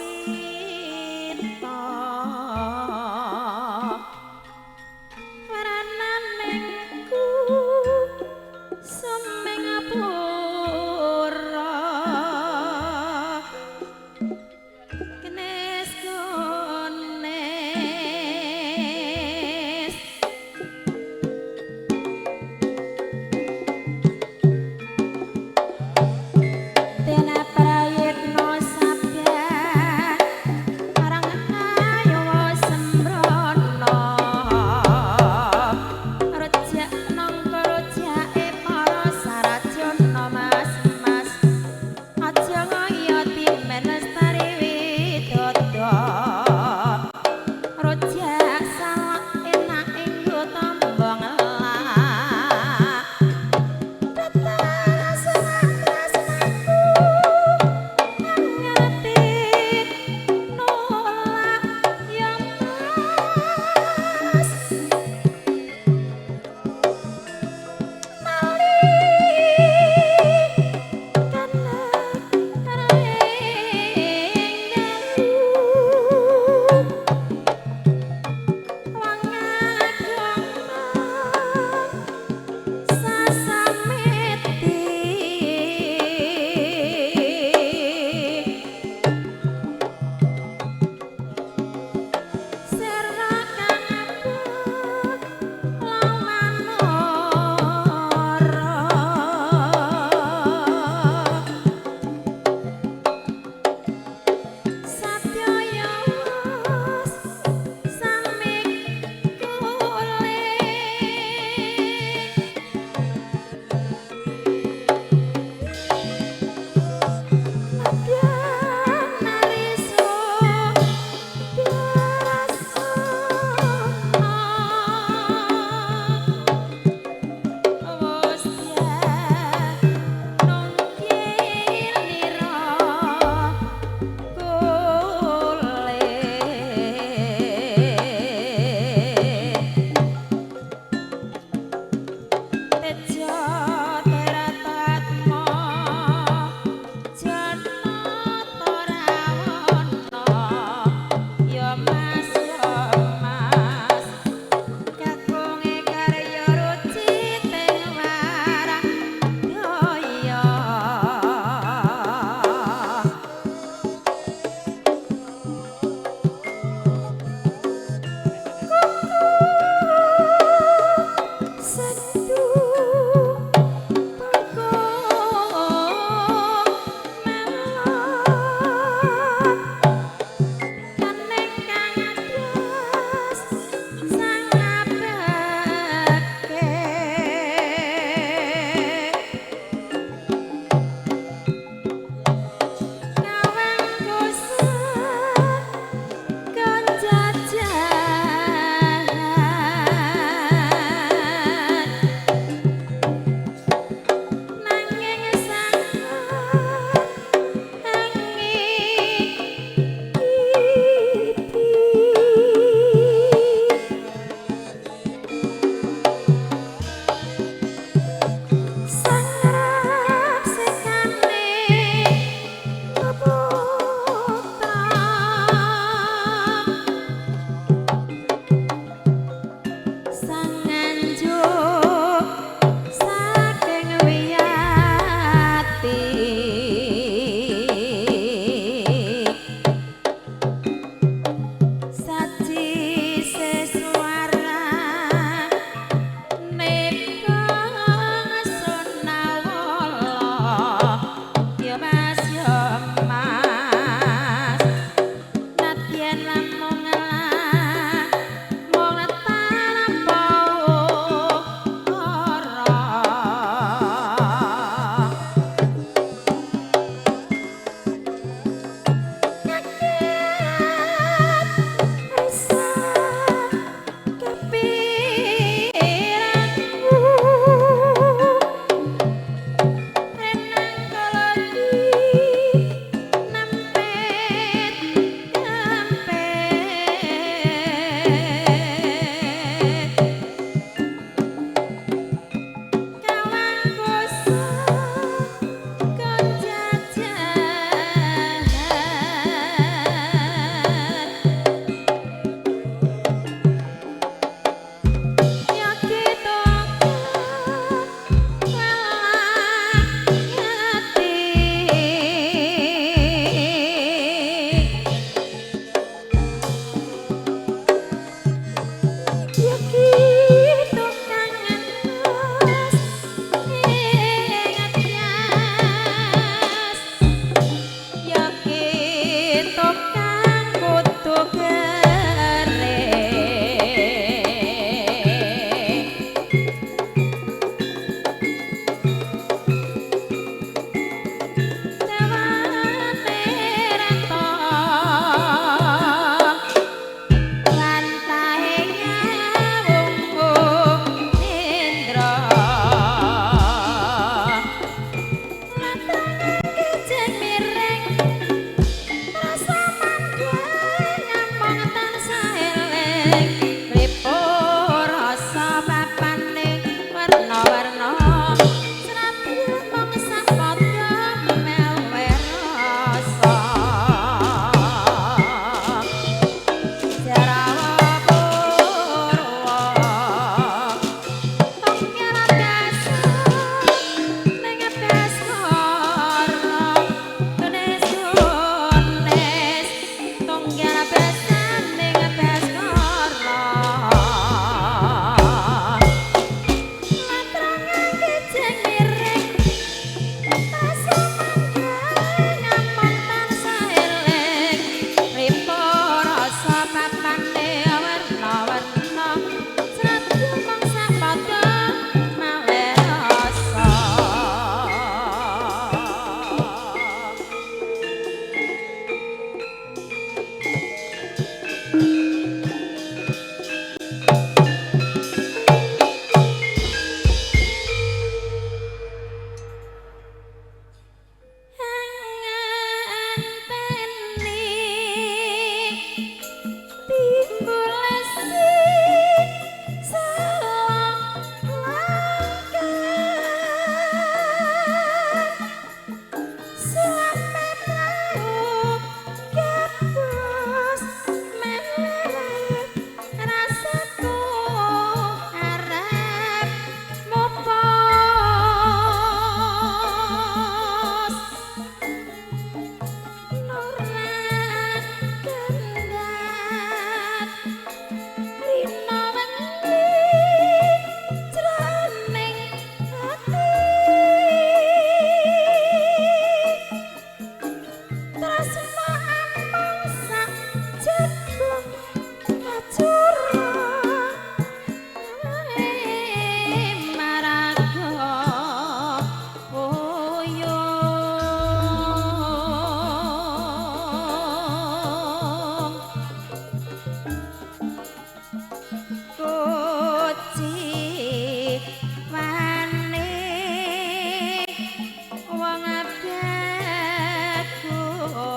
puspita rananingku semengapura kenes kones tena prayitno sabda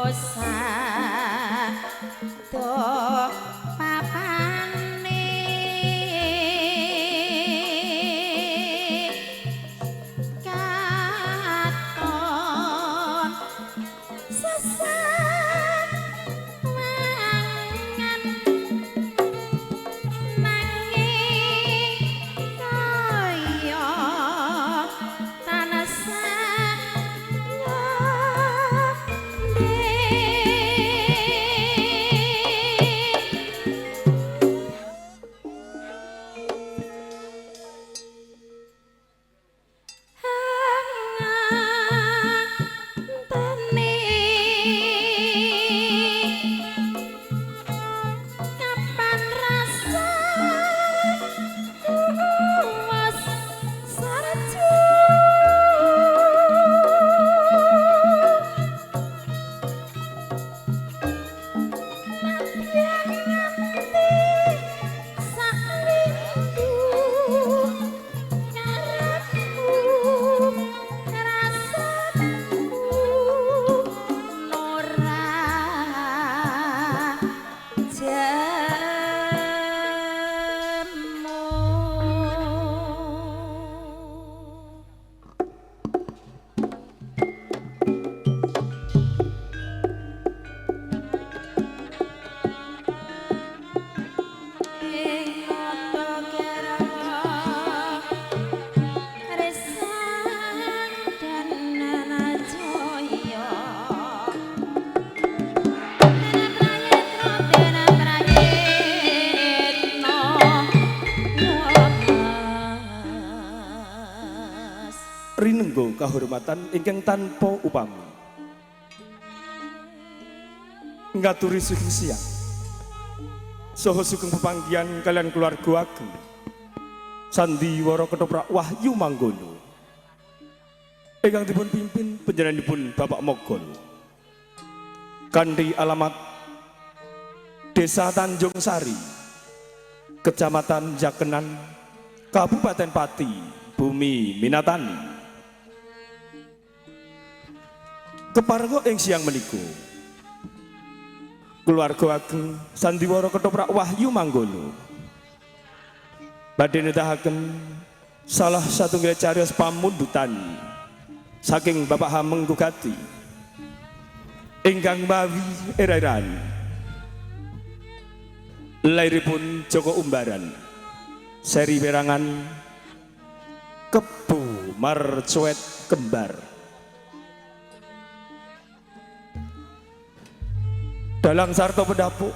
sado papane katon sesawangan nanging kaya tanasa rinenggo kahormatan ingkang tanpa upami ngaturi sugeng siang saha sugeng pepanggihan kalian keluarga ageng sandiwara ketoprak Wahyu Manggolo ingkang dipun pimpin panjenenganipun Bapak Mogol kanthi alamat Desa Tanjung Sari Kecamatan Jakenan Kabupaten Pati Bumi Minatani keparengga ing siang meniku keluarga ageng sandiwara ketoprak Wahyu Manggolo badhe nedahaken salah satunggal cariyos pamundutan saking Bapak Hameng Gugati ingkang mawi era-eran lairipun Joko Umbaran seri perangan Kebu Marcuet Kembar dalang sarta pedapuk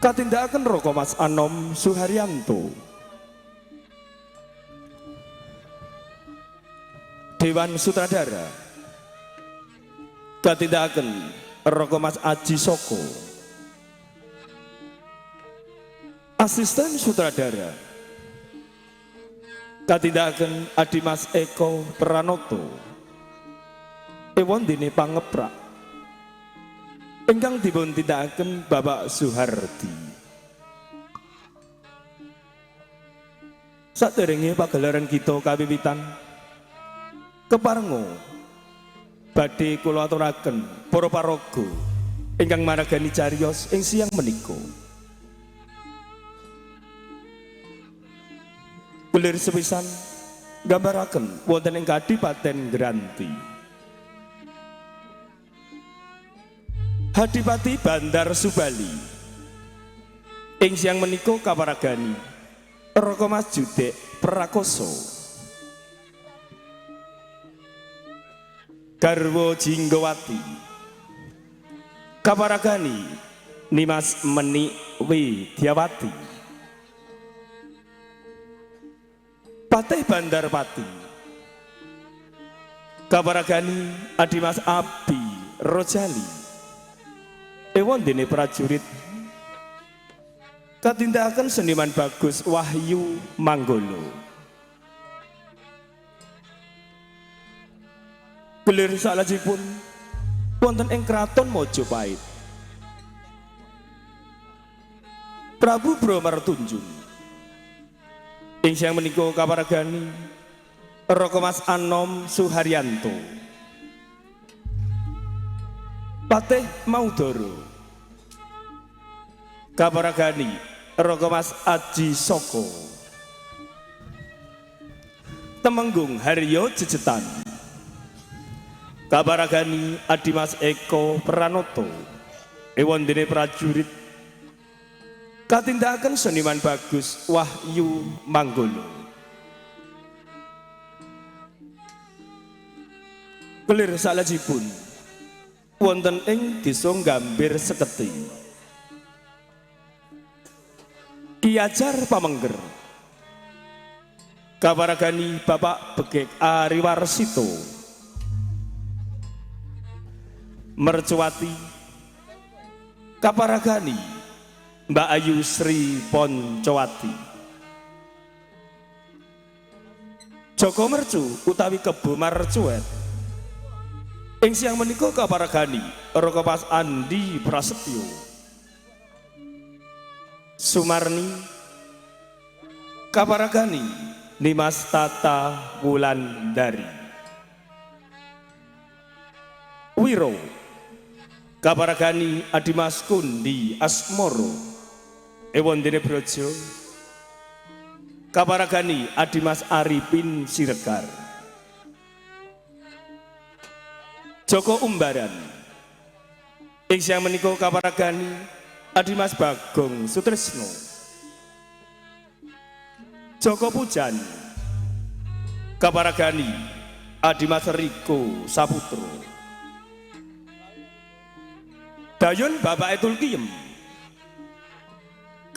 katindakan Roko Mas Anom Suharyanto Dewan Sutradara katindakan Roko Mas Aji Soko Asisten Sutradara katindakan Adi Mas Eko Pranoto Ewon Dini Pangeprak ingkang dipun tindakaken Bapak Suhardi. Saderenge pagelaran kita kawiwitan keparenga badhe kula aturaken para paraga ingkang maragani cariyos ing siang menika. Kulir sepisan gambaraken wonten ing Kadipaten Granti. Hadipati Bandar Subali ing siang menika kaparagani Roko Mas Judek Prakoso Garwo Jinggowati kaparagani Nimas Meni Widyawati Patih Bandar Pati kaparagani Adimas Abi Rojali Ewon dene prajurit katindakan seniman bagus Wahyu Manggolo gelir salajipun wonten ing Kraton Mojopahit Prabu Bromartunjung ing siang menika kaparagani Roko Mas Anom Suharyanto Patih Maudoro kaparagani Raka Mas Aji Soko Temenggung Haryo Jejetan kaparagani Adimas Eko Pranoto ewondene prajurit katindakan seniman bagus Wahyu Manggolo kelir salajipun wonten ing desa Gambir Seketi Ki Ajar Pamengger kaparagani Bapak Begek Ariwarsito mercuati kaparagani Mbak Ayu Sri Poncowati Joko Mercu utawi Kebo Marcuet ing siang menika kaparagani Raka Mas Andi Prasetyo Sumarni kaparagani Nimas Tata Wulandari Wiro kaparagani Adimas Kundi Asmoro ewondene Brojo kaparagani Adimas Arifin Siregar Joko Umbaran ing siang menika kaparagani Adimas Bagong Sutresno Joko Pujan kaparagani Adimas Riko Saputro Dayon Bapak Tulkiem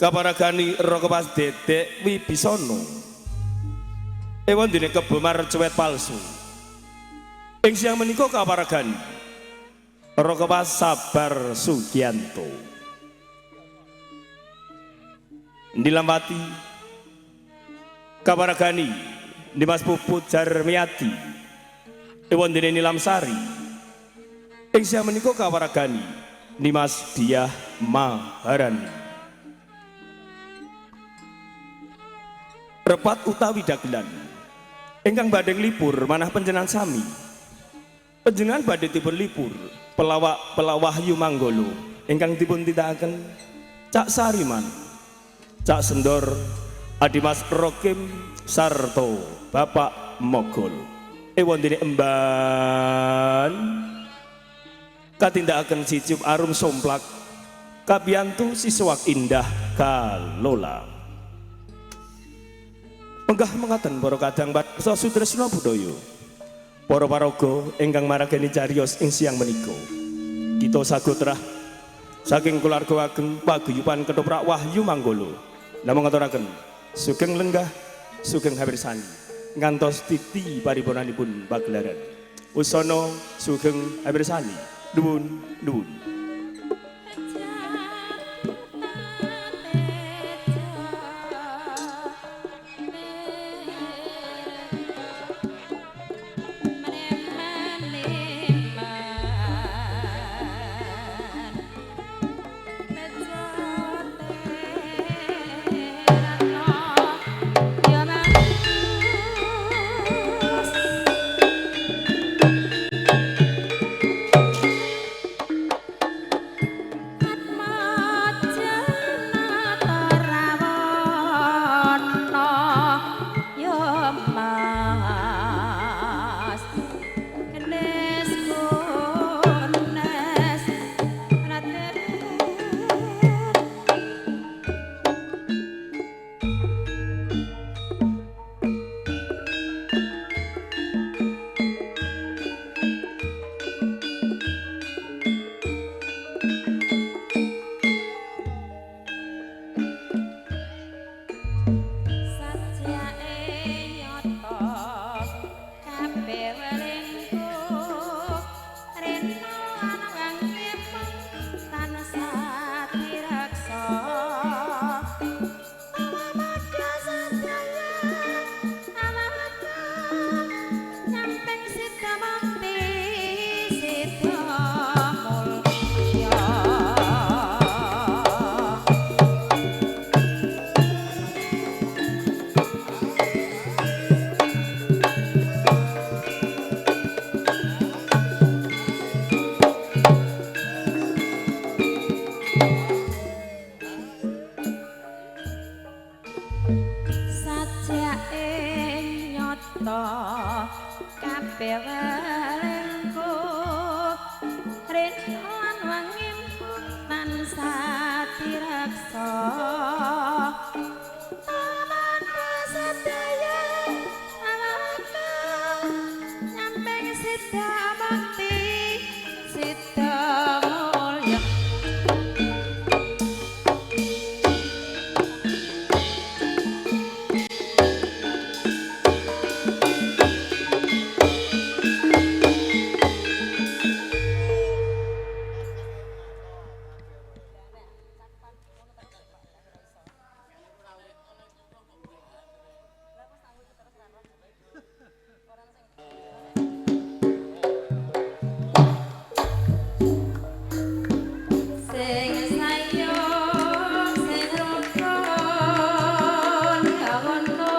kaparagani Raka Mas Dedek Wibisono ewondene Kebo Marcuet palsu ing siang menika kaparagani Raka Mas Sabar Sugianto Nilamati kaparagani Dimas Puput Jarmiati ewondene Nilamsari ing siang menika kaparagani Dimas Diah Maharani repat utawi dagelan ingkang badhe lipur manah panjenengan sami panjenengan badhe dipun lipur Wahyu Manggolo ingkang dipun tindakaken Cak Sariman Cak Sendor Adimas Rokim sarto Bapak Mogol ewondene emban katindakaken Siciup Arum Somplak kabiyantu Siswak Indah Kalola menggah mengaten para kadang baksa sutresna budaya para paraga ingkang maragani cariyos ing siang menika kita sagotrah saking keluarga ageng paguyuban Ketoprak Wahyu Manggolo namung ngaturaken sugeng lenggah sugeng habirsani ngantos titi paripurnanipun pagelaran usana sugeng habirsani nuwun nuwun tansah direksa tamana sedaya alaka nyamping sida bakti sida mulya sing sayang sing rukun kawono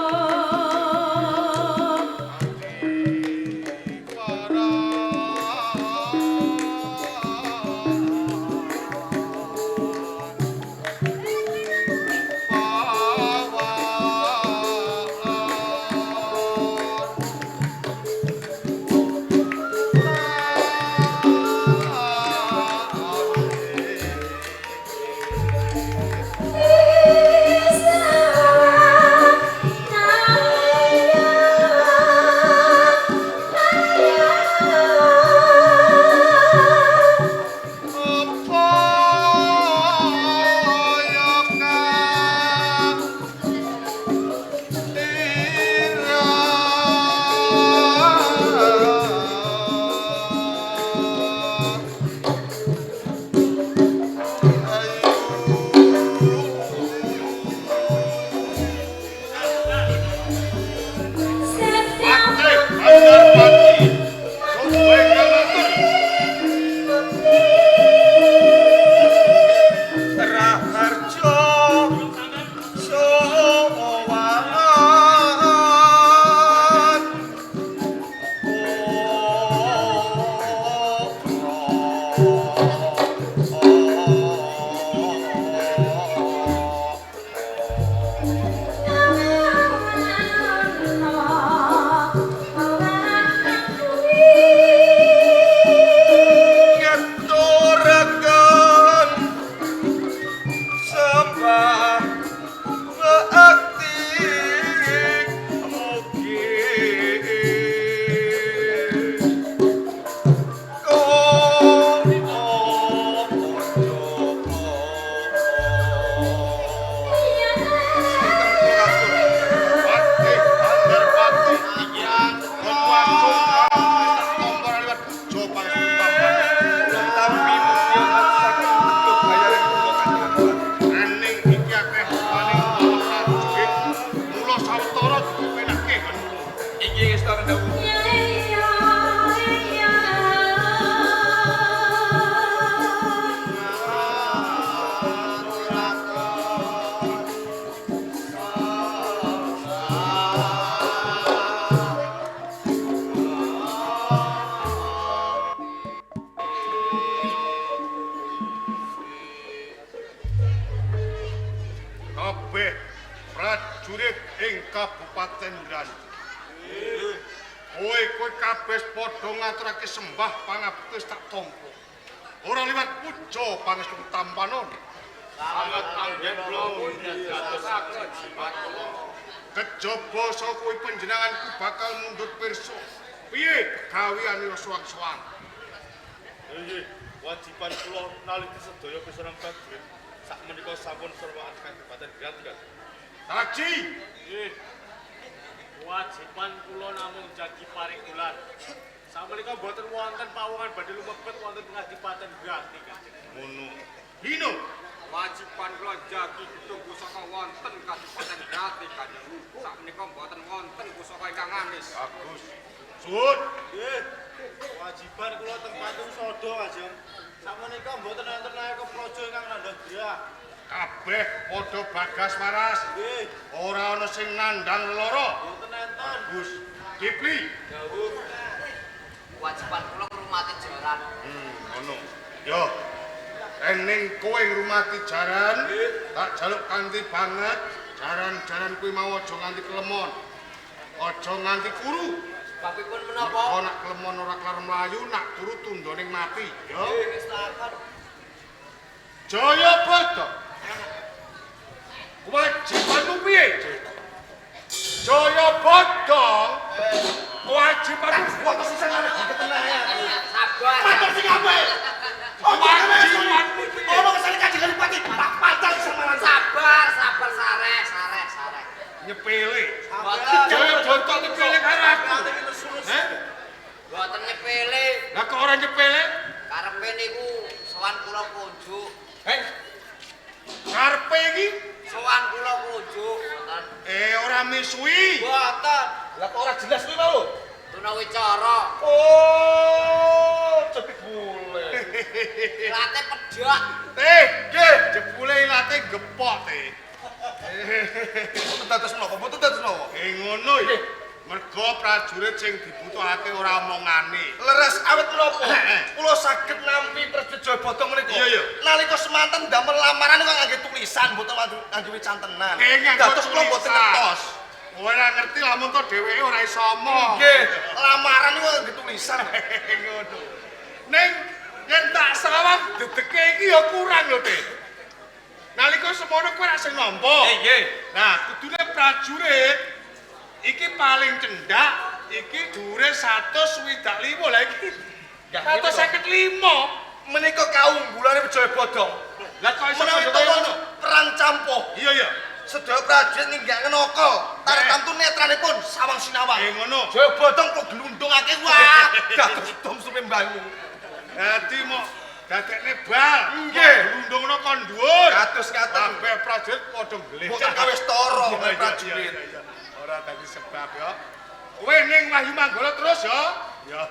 kabeh prajurit ing Kabupaten Nganjuk. Kowe kabeh padha ngaturake sembah pangabekti tak tampa. Ora liwat puja pangestu tampanon. Sangat anggen kula dadosaken jimat kula. Kejaba saka kuwi panjenenganku bakal mundhut pirsa. Piye gaweane suwang-suwang? Nggih, wajiban kula naliti sedaya pisanan prajurit. Sakmenika sampun serwakan Kabupaten Nganjuk. Taji. Nggih. Wajiban kula namung jagi parikulan. Sakmenika boten wonten pawongan badhe lumebet wonten Kabupaten Nganjuk. Ngono. Dino. Wajiban kula jagi gedung pusaka wonten Kabupaten Nganjuk Kanjeng. Sakmenika boten wonten pusaka ingkang anis. Bagus. Suwun. Nggih. Wajiban kula teng Patung Sada Kanjeng. Sakmenika mboten wonten naeka praja ingkang nandhang grah. Kabeh padha bagas waras. Nggih. Ora ana sing nandhang lara. Mboten enten. Bagus. Kipli. Dawuh. Wajiban kula ngrumati jaran. Ngono. Yo. Ening kowe ngrumati jaran, tak jaluk kanthi banget. Jaran-jaran kuwi mau aja nganti kelemon. Aja nganti kuru. Sebabipun menapa? Kok nak kelemon ora kelar mlayu, nak turu tundoning mati. Yo. Nggih, Jaya Bada. Kewajibanmu piye? Jaya Bada. Kewajibanmu Kok sing ana ketengah ya. Sabar. Matur sing apik. kewajibanmu piye? Ono kesane Kanjeng Adipati. Pak Pancal semaran. Sabar sareh. Nyepele. Mboten. Jaya Bada nyepele karo aku. Heh? Mboten nyepele. Lah kok ora nyepele? Karepe niku sowan kula kunjuk. Heh. Karepe iki Sowan kula kunjuk. Mboten. ora misui. Mboten. Lah kok ora jelas kuwi mau. Tunawicara. Oh, cepet bule. Late pedhok. Nggih, jebule ilate gepok teh. Mboten dados menapa? Mboten dados menapa? Ngono ya. Mergo prajurit sing dibutuhake ora omongane. Leres awet menapa? Kula saged nampi Prajurit Jaya Bada menika. Iya. Nalika semanten damel lamaran kok ngangge tulisan, mboten ngangge wicantenan. Nganggo Dados kula mboten tulisan. ngertos. Ora ngerti lamun to dheweke ora iso omong. Nggih, lamaran niku ngangge tulisan. Ngono. Ning yen tak sawang dedeke iki ya kurang lho, Teh. Nalika semono kowe rak sing nampa. Nggih. Nah, kudune prajurit iki paling cendak, iki dhuwure 125. Lah iki 155. Menika kaunggulane Jaya Bada. Lah kok iso Menawi kaya ngono? perang campuh, Iya. sedaya prajurit ninggake naka, tartamtu netranipun sawang sinawang. Ngono. Jaya Bada kok glundungake wah, dados dom supe mbangu. Dadi mok dadekne bal. Nggih. Glundungno kon dhuwur. Kados ngaten. Kabeh prajurit padha nggledah. Mboten kawis tara Iya, iya, prajurit. iya, iya. Ora dadi sebab ya. Kowe ning Wahyu Manggala terus ya. Ya.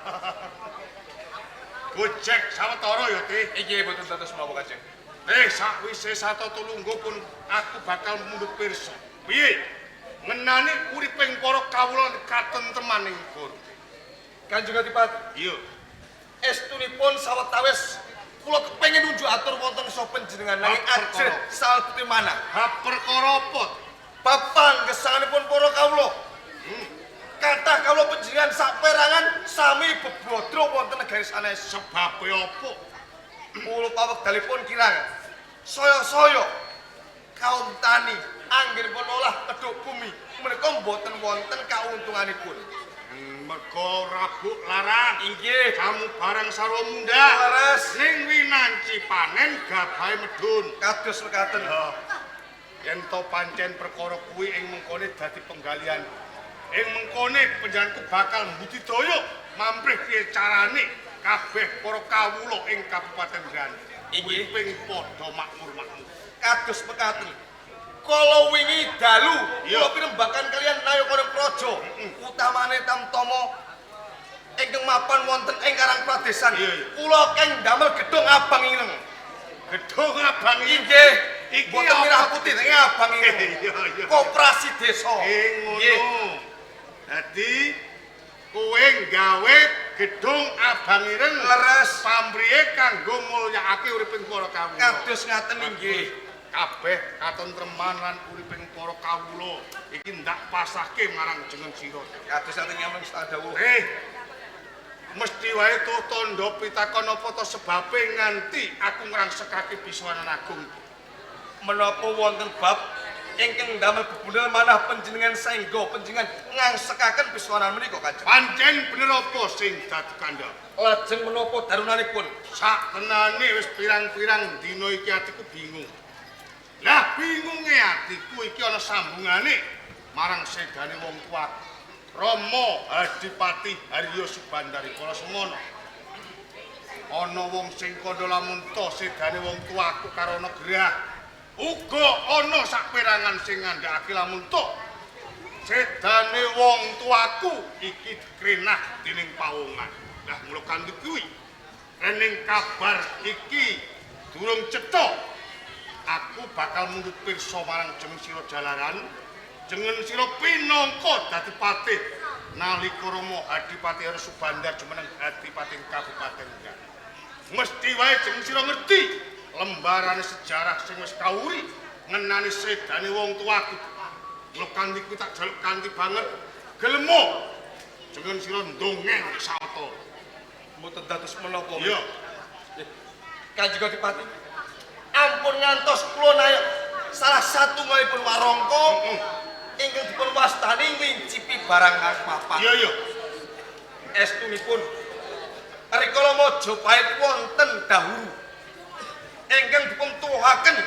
Gojek sawetara ya, Teh. Iki mboten dados menapa Kanjeng. Sakwise Sato Tulungga pun aku bakal mundhut pirsa. Piye? Ngenani uriping para kawula katentreman ing negara. Kanjeng Adipati, Iya. estunipun sawetawis kula kepengin nunjuk atur wonten saha panjenengan nanging Hak ajeng perkara. salebete manah. Hak perkara apa? Bab panggesanipun para kawula. Kathah kawula panjenengan saperangan sami bebodro wonten negari sanes. Sebabe apa? Kula pawekdalipun kirang saya-saya kaum tani anggenipun olah kedhuk bumi menika mboten wonten kauntunganipun. Mergo rabuk larang. Inggih, Kamu barang sarwa munda. leres Ning winanci panen gabahe medun. kados mekaten. Yen to pancen perkara kuwi ing mengkone dadi penggalian. Ing mengkone panjenenganku bakal mbudidaya mamprih piye carane kabeh para kawula ing Kabupaten Granit. Inggih. Ping padha makmur-makmur. Kados mekaten. Kala wingi dalu Iya. kula pirembakan kalian Nayakara Praja utamane Tamtama ingkang mapan wonten ing Karang Pradesan. Iya, iya. Kula keng damel gedung abang ireng. Gedung abang iki. Inggih. Iki Boten apa? merah putih ning abang ireng. Iya, iya. Koperasi desa. Ngono. Dadi kowe gawe gedung abang ireng Leres. pamrihe kanggo mulyakake uriping para kawula. Kados ngaten inggih. Kabeh katentreman lan uriping para kawula iki ndak pasahke marang jeneng sira. Kados ngaten nyameng sadawuh. Mesti wae tuh tandha pitakon apa to sebabe nganti aku ngrangsekake Biswanan Agung. Menapa wonten bab ingkang damel bebundel manah panjenengan saengga panjenengan ngangsekaken Biswanan menika Kanjeng. Pancen bener apa sing dadi kandhang? Lajeng menapa darunanipun? Sak tenane wis pirang-pirang dina iki atiku bingung. Lah bingunge atiku iki ana sambungane marang sedane wong tuaku. Rama Adipati Haryo Subandari kala semono. Ana wong sing kandha lamun to sedane wong tuaku karo ana gerah. Uga ana saperangan sing ngandhakake lamun to sedane wong tuaku iki dikrenah dening pawongan. Lah mula kanthi kuwi rening kabar iki durung cetha. Aku bakal mundhut pirsa marang jeneng sira jalaran, jeneng sira pinangka dadi patih nalika Rama Adipati Haryo Subandar jumeneng Adipati Kabupaten Granit. Mesti wae jeneng sira ngerti lembarane sejarah sing wis kawuri ngenani sedane wong tuaku. Mula kanthi kuwi tak jaluk kanthi banget gelemo jeneng sira ndongeng sawetara. Mboten dados menapa. Iya. Kanjeng Adipati. ampun ngantos kula nayak salah satunggalipun warangka ingkang dipun wastani ngincipi barang kang papat. Iya. Estunipun rikala Majapahit wonten dahulu ingkang dipun tuwuhaken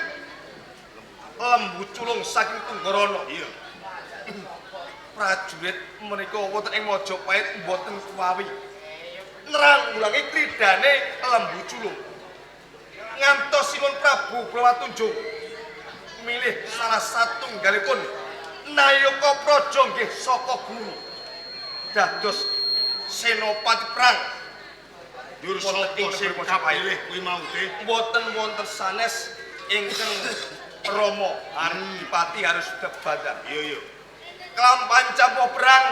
lembu culung saking Tunggarana. Iya. Prajurit menika wonten ing Majapahit mboten kuwawi nranggulangi kridane lembu culung. Ngantos Sinun Prabu Brawatunjung milih salah satunggalipun Nayaka Praja nggih saka guru dados senopati perang. Dur sapa sing kapilih kuwi mau teh? Mboten wonten sanes ingkang Rama Adipati Harusubandar. Iya. Kelampahan campuh perang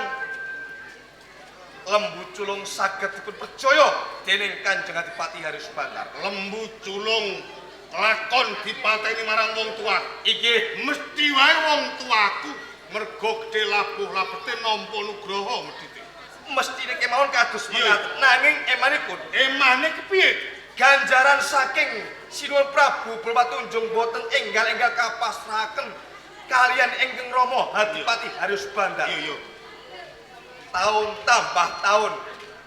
lembu culung saged dipun percaya dening Kanjeng Adipati Harusubandar. Lembu culung lakon dipateni marang wong tua. Inggih, Mesti wae wong tuaku mergo gedhe labuh-labete nampa nugraha medhite. mestine kemawon kados Iya. mengat nanging emanipun Emane kepiye? ganjaran saking Sinuhun Prabu Brawatunjung boten enggal-enggal kapasrahaken kalian ingkang Rama Adipati Harusubandar. Iya. Tahun tambah tahun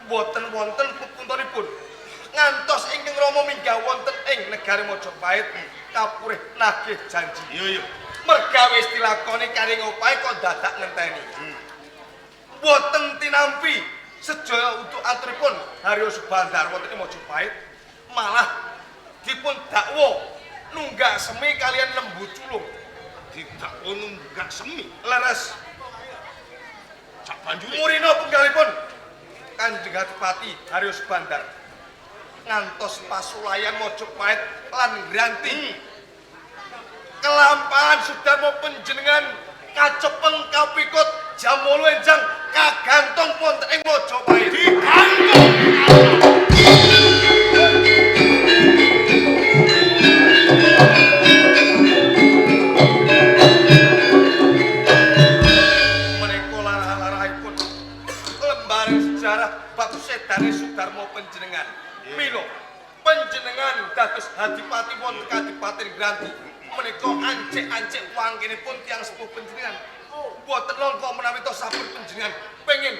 boten wonten pepuntenipun ngantos ingkang Rama minggah wonten ing negari Majapahit kapurih nagih janji. Iya. Mergawe dilakoni karing opahe kok dadak ngenteni. Boten tinampi sedaya utuk aturipun Harusubandar wonten ing Majapahit malah dipun dakwa nunggak semi kalian lembu culung. Tidak ono gak semi. Leres Sak banjure. murina punggalipun Kanjeng Adipati Harusubandar ngantos pasulayan Majapahit lan Ngranti. Kelampahan Sudarmo panjenengan kacepeng kapikut jam 8 enjang kagantung wonten ing Majapahit. Menika larah-larahipun lembaran sejarah bab sedane Sudarmo panjenengan. Mila panjenengan dados Adipati wonten Kadipaten Ngranti. Menika ancik-ancik wanggenipun tiyang sepuh panjenengan. Boten langka menawi to sampun panjenengan pengin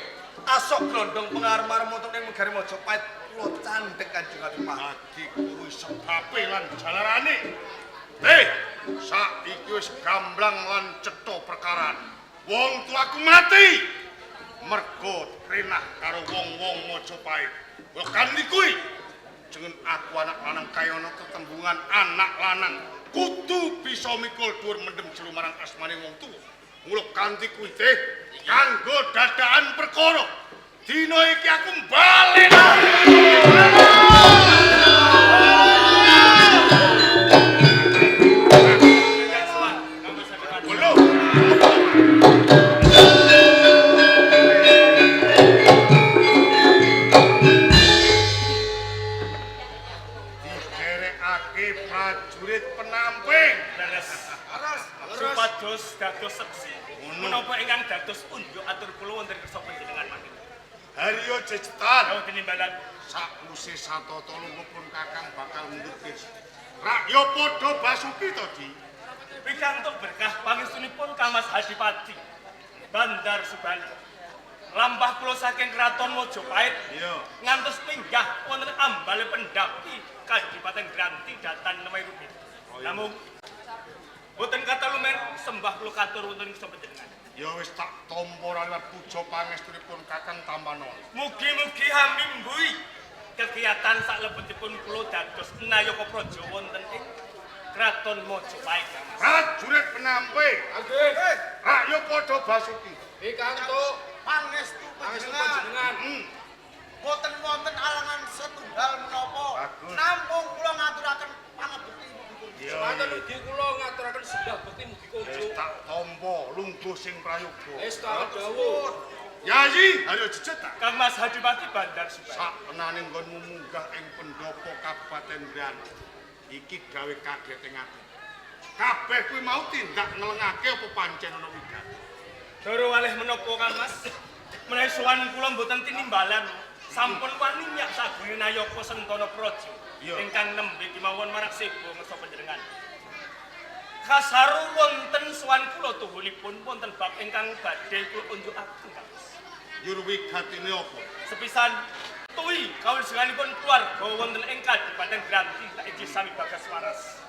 asok glondong pengarep-arep wonten ing negari Majapahit kula candhek Kanjeng Adipati. Adi kuwi sebabe lan jalarane. Saiki wis gamblang lan cetha perkaran. Wong tuaku mati mergo renah karo wong-wong Majapahit. Lha kanthi kuwi jeneng aku anak lanang kaya ana ketembungan anak lanang kudu bisa mikul dhuwur mendem jero marang asmane wong tuwa. Mula kanthi kuwi teh kanggo dadakan perkara dina iki aku balen. Prajurit penamping Supados dados seksi menapa ingkang dados unjuk atur kula wonten kersa panjenengan mangke. Haryo Jejetan Kau tinimbalan sakuse satata lunggupun kakang bakal mundhut. Rakya padha basuki to, Di. pikantuk berkah pangestunipun Kang Mas Adipati Bandar Subali. Lampah kula saking kraton Majapahit Iya. ngantos minggah wonten ambale pendhaki Kadipaten Ngranti datan Nemai Rupi. Namung boten kata lumen sembah kula katur wonten ing panjenengan. Ya wis tak tampa liwat puja pangestunipun kakang Tampanon. Mugi-mugi hamimbui kegiatan saklebetipun kula dados Nayaka Praja wonten ing Kraton Majapahit. Prajurit penamping. Nggih. Rakya padha basuki. Pikantuk pangestu panjenengan. Boten wonten alangan setunggal menapa. Bagus. Namung kula ngaturaken pangabekti ibu-ibu. Iya. Semanten ugi kula ngaturaken sembah bekti mugi Wis kunjuk. tak tampa lungguh sing prayoga. Wis tak dawuh. Yayi, Haryo Jejetan. Kang Mas Adipati Bandar Subali. Sakpenane nggonmu munggah ing pendopo Kabupaten Ngranti. Iki gawe kaget ing ati. Kabeh kuwi mau tindak ngelengake apa pancen ana wigat. Doro walih menapa Kang Mas? Menawi sowan kula mboten tinimbalan, sampun wani nyak sagune Nayaka Sentana Praja. Iya. ingkang nembe kemawon marang sebo ngesa panjenengan. Kasaru wonten sowan kula tuhunipun wonten bab ingkang badhe kula unjukaken Kangmas. Yurwi gatine apa? Sepisan tuwi kawulanipun keluarga wonten ing Kadipaten Granti saiki sami bagas waras.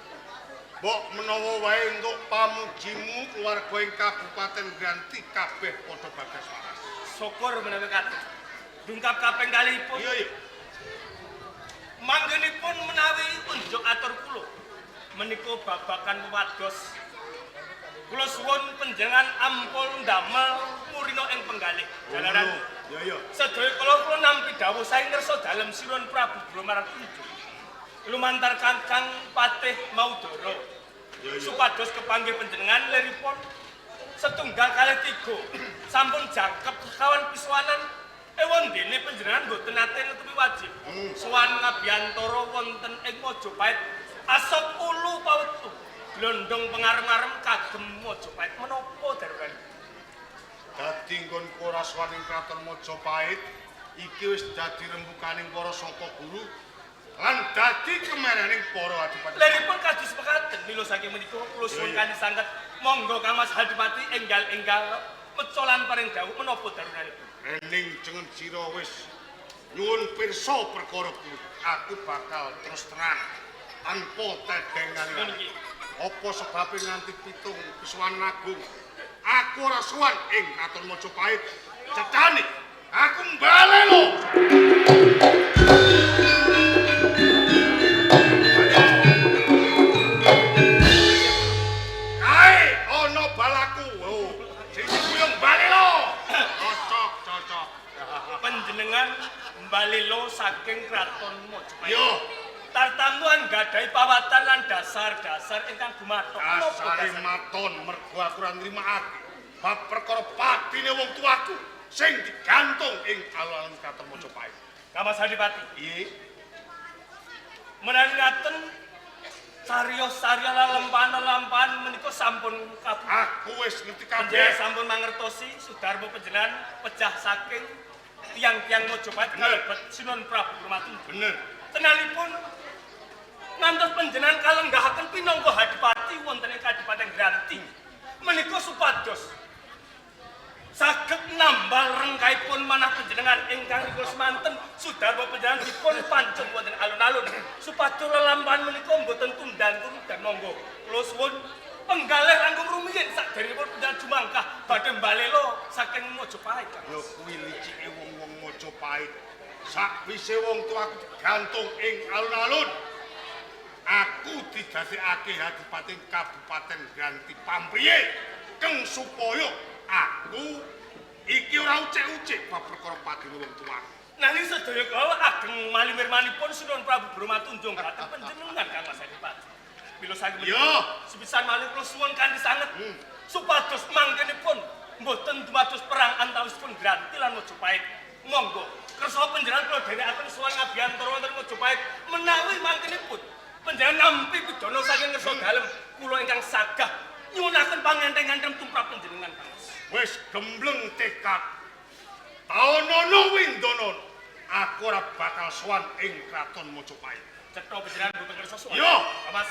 Mbok menawa wae entuk pamujimu keluarga ing Kabupaten Granti kabeh padha bagas waras. Syukur menawi katen. Dungkap kaping kalihipun. Iya, iya. Manggenipun menawi unjuk atur kula menika babakan wewados. Kula suwun panjenengan ampun ndamel murina ing penggalih. Jalaran Iya, iya. sedaya kula nampi dawuh saking ngersa dalem sinuhun Prabu Bromartunjuk. Lumantar Kakang Patih Maudara. Iya, iya. Supados kepanggih panjenengan leripun setunggal kalih tiga sampun jangkep kawan piswanan wondene panjenengan boten nate netepi wajib sowan ngabiyantara wonten ing Majapahit asop ulu pawetu glondong pengarem-arem kagem Majapahit menapa darurat Dadi nggonku ora sowan ing Kraton Majapahit iki wis dadi rembukaning para saka guru lan dadi kemerening para adipati. leripun kados mekaten mila saking menika kula suwun kanthi sanget monggo Kangmas Adipati enggal-enggal mecolan paring dawuh menapa darunanipun. Rening jengen sira wis nyuwun pirsa perkara kuwi. Aku bakal terus terang tanpa tedengan. Niki. Apa sebabe nganti pitung Piswanan Agung aku ora sowan ing Kraton Majapahit. Cecane aku mbale lho. Kae ana balaku. Oh, sing kuyung mbale lho. Cocok. Panjenengan mbalelo saking Kraton Majapahit. Yo, Tartamuan gadhahi pawatan lan dasar-dasar ingkang gumathok. dasare maton mergo aku ora nrimakake bab perkara patine wong tuaku sing digantung ing alun-alun Kraton Majapahit. Kangmas Adipati, Piye? menawi ngaten cariyos-cariyos lalampahan menika sampun kabeh. Aku wis ngerti kabeh. Panjenengan sampun mangertosi sudarma panjenengan pejah saking tiang-tiang Majapahit kalebet Sinuhun Prabu Bromartunjuk. Bener. Tenanipun ngantos panjenengan kalenggahaken pinangka Adipati wonten ing Kadipaten Granti menika supados saged nambal rengkaipun manah panjenengan ingkang rikala semanten sudarma panjenengan dipun pancung wonten alun-alun supados lelampahan menika mboten tundan-tun dan monggo kula suwun penggalih langkung rumiyin sakderengipun panjenengan jumangkah badhe mbalelo saking Majapahit. Ya kuwi licike wong-wong Majapahit. Sakwise wong tuaku digantung ing alun-alun, aku didadekake Adipati Kabupaten Granti pamriye keng supaya aku iki ora ucek-ucek bab perkara patine wong tuaku. Nanging sedaya kala ageng malimir-manipun Sinuhun Prabu Bromartunjuk dhateng panjenengan Kangmas Adipati. Mila saking Yo. sepisan malih kula suwun kanthi sanget supados mangkenipun mboten dumados perang antawisipun Granti lan Majapahit. Monggo kersa panjenengan kula dherekaken sowan ngabiyantara wonten Majapahit menawi mangkenipun panjenengan nampi pidana saking ngersa dalem kula ingkang sagah nyuwunaken pangenteng-enteng tumrap panjenengan Kangmas. Wis gembleng tekad. Taonono windono aku ora bakal sowan ing Kraton Majapahit. Cetha panjenengan boten kersa sowan. Yo. Mas,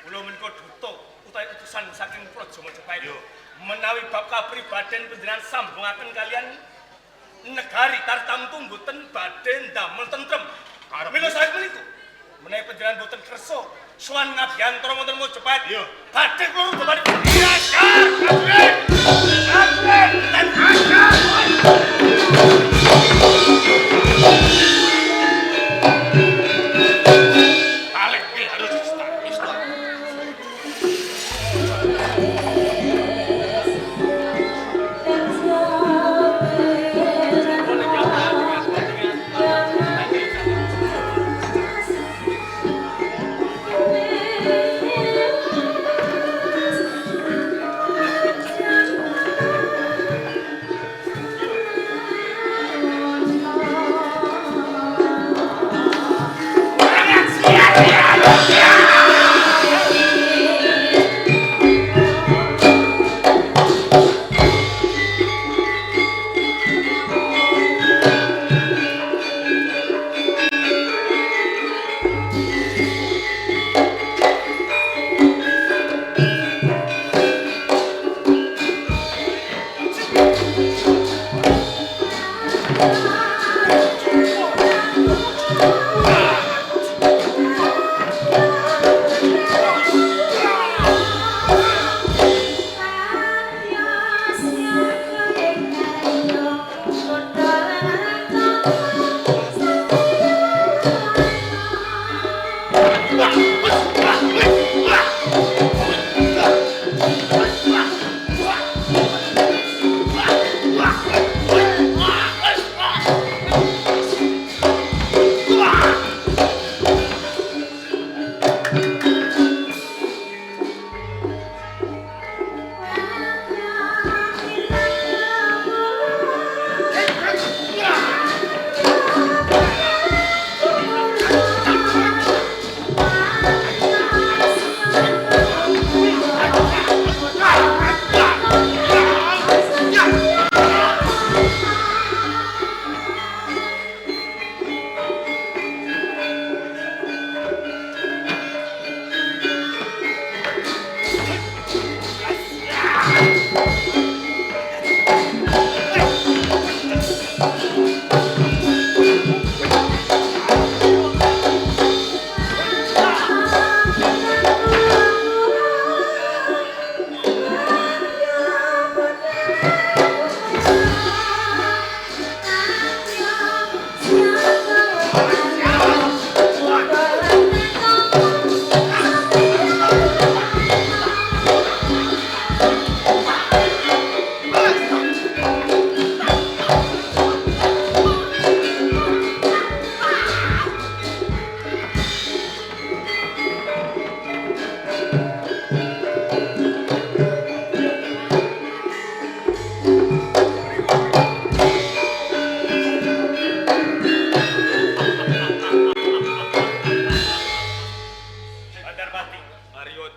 kula menika duta utawi utusan saking Praja Majapahit. Yo. Menawi bab kapribaden panjenengan sambungaken kalian negari tartamtu mboten badhe ndamel tentrem. Karep. Mila sae meniku. Menawi panjenengan boten kersa sowan ngabiyantara wonten Majapahit. Yo. Badhe kula rubah. Iya, balik ki harus start. Thank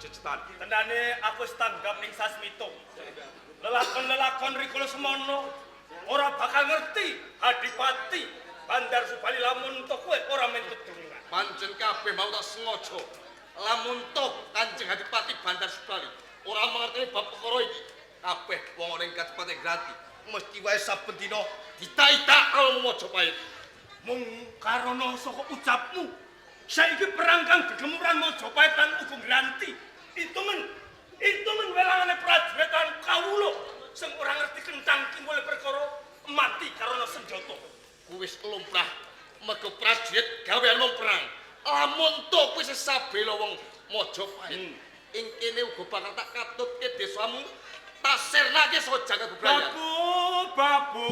jecetan. Tendane aku wis tanggap ning Sasmito. Lelakon-lelakon rikala semono ora bakal ngerti Adipati Bandar Subali lamun to kowe ora mentut durungan. Pancen kabeh mau tak sengaja. Lamun toh Kanjeng Adipati Bandar Subali ora mengerti bab perkara iki. Kabeh wong ning Kadipati Granti mesti wae saben dina dita-ita almu Mojopahit. Mung karana saka ucapmu saiki perang kang gegemuran Mojopahit lan uga Granti. Itu men welangane prajurit kawula sing ora ngerti kentang kimbule perkara mati karena senjata. Wis lumrah mergo prajurit gawean wong perang. Lamun to wis sabela wong Mojopahit. Ing kene uga bakal tak katutke desamu, tak sirnake saka jagat bebrayan. Babu.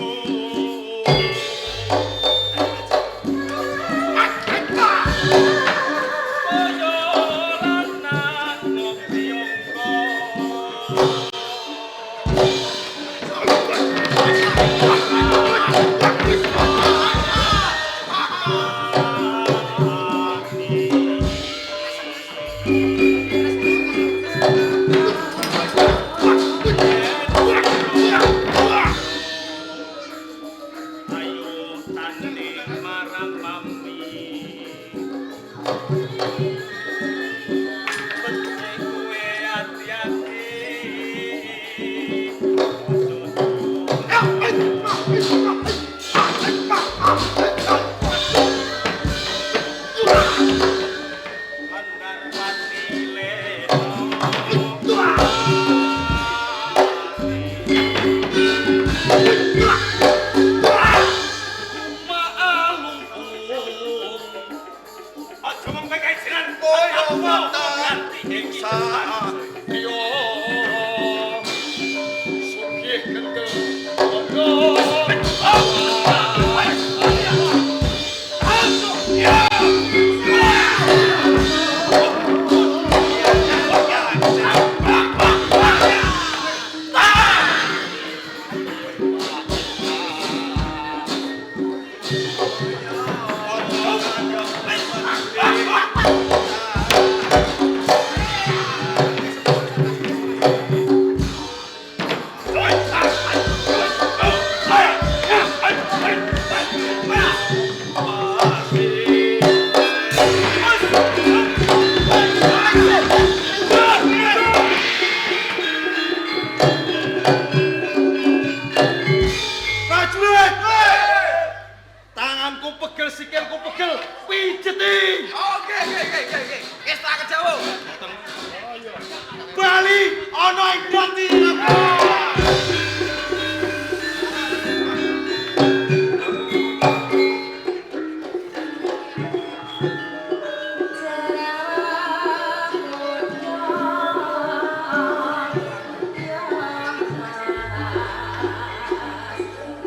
Bali ana ing Granti.